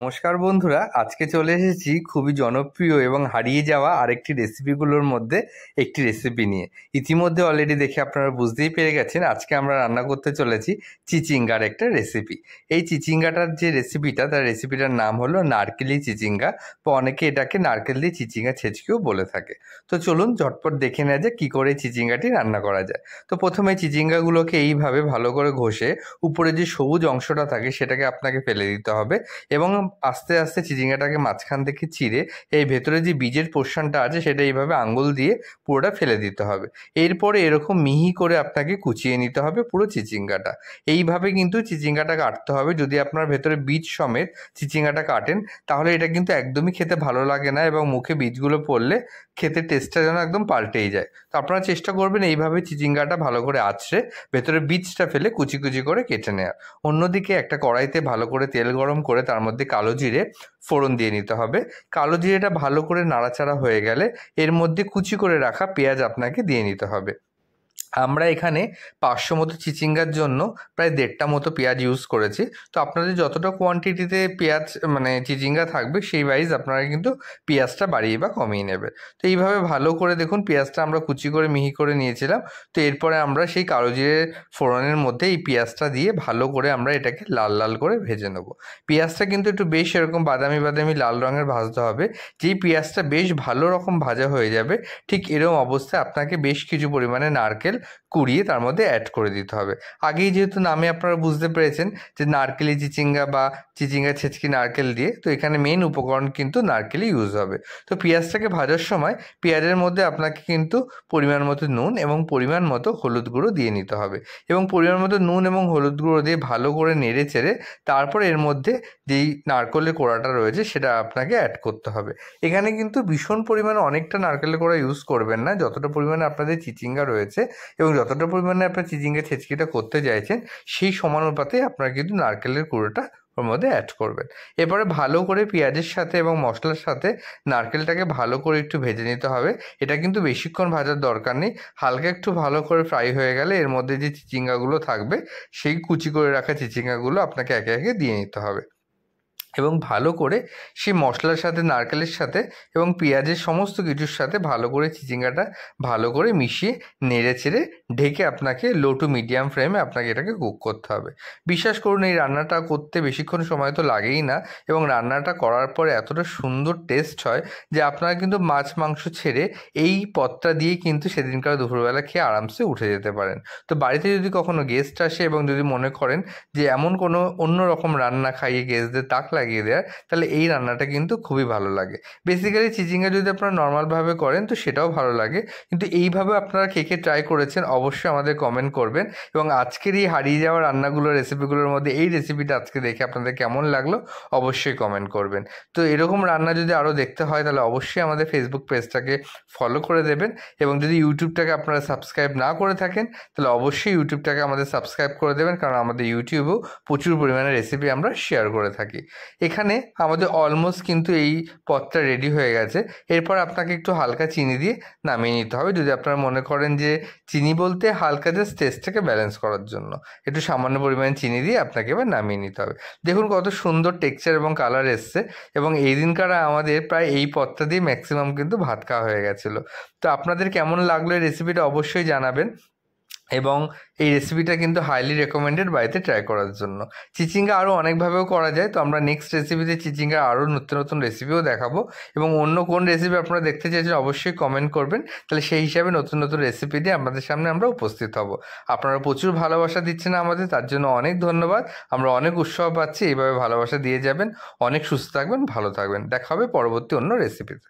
নমস্কার বন্ধুরা, আজকে চলে এসেছি খুবই জনপ্রিয় এবং হারিয়ে যাওয়া আরেকটি রেসিপিগুলোর মধ্যে একটি রেসিপি নিয়ে। ইতিমধ্যে অলরেডি দেখে আপনারা বুঝতেই পেরে গেছেন আজকে আমরা রান্না করতে চলেছি চিচিঙ্গার একটা রেসিপি। এই চিচিঙ্গাটার যে রেসিপিটা, তার রেসিপিটার নাম হলো নারকেলি চিচিঙ্গা, বা অনেকে এটাকে নারকেল দিয়ে চিচিঙ্গা ছেচকেও বলে থাকে। তো চলুন ঝটপট দেখে নেওয়া যায় কী করে চিচিঙ্গাটি রান্না করা যায়। তো প্রথমে চিচিঙ্গাগুলোকে এইভাবে ভালো করে ঘষে উপরে যে সবুজ অংশটা থাকে সেটাকে আপনাকে ফেলে দিতে হবে, এবং আস্তে আস্তে চিচিঙ্গাটাকে মাঝখান থেকে চিরে এই ভেতরে যে বীজের পোর্শনটা আছে সেটা এইভাবে আঙুল দিয়ে পুরোটা ফেলে দিতে হবে। এরপরে এরকম মিহি করে আপনাকে কুচিয়ে নিতে হবে পুরো চিচিঙ্গাটা। এইভাবে কিন্তু চিচিঙ্গাটা কাটতে হবে। যদি আপনার ভেতরে বীজ সমেত চিচিঙ্গাটা কাটেন তাহলে এটা কিন্তু একদমই খেতে ভালো লাগে না, এবং মুখে বীজগুলো পড়লে খেতে টেস্টটা যেন একদম পাল্টেই যায়। তো আপনারা চেষ্টা করবেন এইভাবে চিচিঙ্গাটা ভালো করে আঁচড়ে ভেতরে বীজটা ফেলে কুচি কুচি করে কেটে নেওয়ার। অন্যদিকে একটা কড়াইতে ভালো করে তেল গরম করে তার মধ্যে কালো জিরে ফোড়ন দিয়ে নিতে হবে। কালো জিরেটা ভালো করে নাড়াচাড়া হয়ে গেলে এর মধ্যে কুচি করে রাখা পেঁয়াজ আপনাকে দিয়ে নিতে হবে। আমরা এখানে 500 মতো চিচিঙ্গার জন্য প্রায় 1.5টা মতো পেঁয়াজ ইউজ করেছি। তো আপনাদের যতটা কোয়ান্টিটিতে পেঁয়াজ চিচিঙ্গা থাকবে সেই ওয়াইজ আপনারা কিন্তু পেঁয়াজটা বাড়িয়ে বা কমিয়ে নেবে। তো এইভাবে ভালো করে দেখুন পেঁয়াজটা আমরা কুচি করে মিহি করে নিয়েছিলাম। তো এরপরে আমরা সেই কালো জিরে ফোড়নের মধ্যে এই পেঁয়াজটা দিয়ে ভালো করে আমরা এটাকে লাল লাল করে ভেজে নেব। পেঁয়াজটা কিন্তু একটু বেশ এরকম বাদামি বাদামি লাল রঙের ভাজতে হবে। যেই পেঁয়াজটা বেশ ভালো রকম ভাজা হয়ে যাবে ঠিক এরকম অবস্থায় আপনাকে বেশ কিছু পরিমাণে নারকেল কুড়িয়ে তার মধ্যে অ্যাড করে দিতে হবে। আগেই যেহেতু নামে আপনারা বুঝতে পেরেছেন যে নারকেলি চিচিঙ্গা বা চিচিঙ্গা ছেচকি নারকেল দিয়ে, তো এখানে মেন উপকরণ কিন্তু নারকেলই ইউজ হবে। তো পেঁয়াজটাকে ভাজার সময় পেঁয়াজের মধ্যে আপনাকে কিন্তু পরিমাণ মতো নুন এবং পরিমাণ মতো হলুদ গুঁড়ো দিয়ে নিতে হবে, এবং পরিমাণ মতো নুন এবং হলুদ গুঁড়ো দিয়ে ভালো করে নেড়ে চেড়ে তারপর এর মধ্যে যেই নারকেলের কোড়াটা রয়েছে সেটা আপনাকে অ্যাড করতে হবে। এখানে কিন্তু ভীষণ পরিমাণে অনেকটা নারকেলের কোড়া ইউজ করবেন না, যতটা পরিমাণে আপনাদের চিচিঙ্গা রয়েছে এবং যতটা পরিমাণে আপনার চিচিঙ্গা ছেচকিটা করতে চাইছেন সেই সমানুপাতে আপনারা কিন্তু নারকেলের কুড়োটা ওর মধ্যে অ্যাড করবেন। এরপরে ভালো করে পেঁয়াজের সাথে এবং মশলার সাথে নারকেলটাকে ভালো করে একটু ভেজে নিতে হবে। এটা কিন্তু বেশিক্ষণ ভাজার দরকার নেই, হালকা একটু ভালো করে ফ্রাই হয়ে গেলে এর মধ্যে যে চিচিঙ্গাগুলো থাকবে সেই কুচি করে রাখা চিচিঙ্গাগুলো আপনাকে একে একে দিয়ে নিতে হবে, এবং ভালো করে সেই মশলার সাথে নারকেলের সাথে এবং পেঁয়াজের সমস্ত কিছুর সাথে ভালো করে চিচিঙ্গাটা ভালো করে মিশিয়ে নেড়ে চেড়ে ঢেকে আপনাকে লো টু মিডিয়াম ফ্লেমে আপনাকে এটাকে কুক করতে হবে। বিশ্বাস করুন এই রান্নাটা করতে বেশিক্ষণ সময় তো লাগেই না, এবং রান্নাটা করার পরে এতটা সুন্দর টেস্ট হয় যে আপনারা কিন্তু মাছ মাংস ছেড়ে এই পদটা দিয়ে কিন্তু সেদিনকার দুপুরবেলা খেয়ে আরামসে উঠে যেতে পারেন। তো বাড়িতে যদি কখনো গেস্ট আসে এবং যদি মনে করেন যে এমন কোনো অন্য রকম রান্না খাইয়ে গেস্টদের তাক লাগিয়ে দেওয়ার, তাহলে এই রান্নাটা কিন্তু খুবই ভালো লাগে। বেসিক্যালি চিচিঙ্গা যদি আপনারা নর্মালভাবে করেন তো সেটাও ভালো লাগে, কিন্তু এইভাবে আপনারা কে কে ট্রাই করেছেন অবশ্যই আমাদের কমেন্ট করবেন, এবং আজকের এই হারিয়ে যাওয়া রান্নাগুলোর রেসিপিগুলোর মধ্যে এই রেসিপিটা আজকে দেখে আপনাদের কেমন লাগলো অবশ্যই কমেন্ট করবেন। তো এরকম রান্না যদি আরও দেখতে হয় তাহলে অবশ্যই আমাদের ফেসবুক পেজটাকে ফলো করে দেবেন, এবং যদি ইউটিউবটাকে আপনারা সাবস্ক্রাইব না করে থাকেন তাহলে অবশ্যই ইউটিউবটাকে আমাদের সাবস্ক্রাইব করে দেবেন, কারণ আমাদের ইউটিউবেও প্রচুর পরিমাণে রেসিপি আমরা শেয়ার করে থাকি। এখানে আমাদের অলমোস্ট কিন্তু এই পদটা রেডি হয়ে গেছে। এরপর আপনাকে একটু হালকা চিনি দিয়ে নামিয়ে নিতে হবে, যদি আপনারা মনে করেন যে চিনি বলতে হালকা জাস্ট টেস্টটাকে ব্যালেন্স করার জন্য একটু সামান্য পরিমাণে চিনি দিয়ে আপনাকে এবার নামিয়ে নিতে হবে। দেখুন কত সুন্দর টেক্সচার এবং কালার এসছে, এবং এই দিনকার আমাদের প্রায় এই পদটা দিয়ে ম্যাক্সিমাম কিন্তু ভাত খাওয়া হয়ে গেছিলো। তো আপনাদের কেমন লাগলো এই রেসিপিটা অবশ্যই জানাবেন, এবং এই রেসিপিটা কিন্তু হাইলি রেকমেন্ডেড বাড়িতে ট্রাই করার জন্য। চিচিঙ্গা আরও অনেকভাবেও করা যায়, তো আমরা নেক্সট রেসিপিতে চিচিঙ্গা আরও নতুন নতুন রেসিপিও দেখাবো, এবং অন্য কোন রেসিপি আপনারা দেখতে চাইছেন অবশ্যই কমেন্ট করবেন, তাহলে সেই হিসাবে নতুন নতুন রেসিপি দিয়ে আপনাদের সামনে আমরা উপস্থিত হব। আপনারা প্রচুর ভালোবাসা দিচ্ছেন আমাদের, তার জন্য অনেক ধন্যবাদ। আমরা অনেক উৎসাহ পাচ্ছি, এইভাবে ভালোবাসা দিয়ে যাবেন। অনেক সুস্থ থাকবেন, ভালো থাকবেন। দেখা হবে পরবর্তী অন্য রেসিপিতে।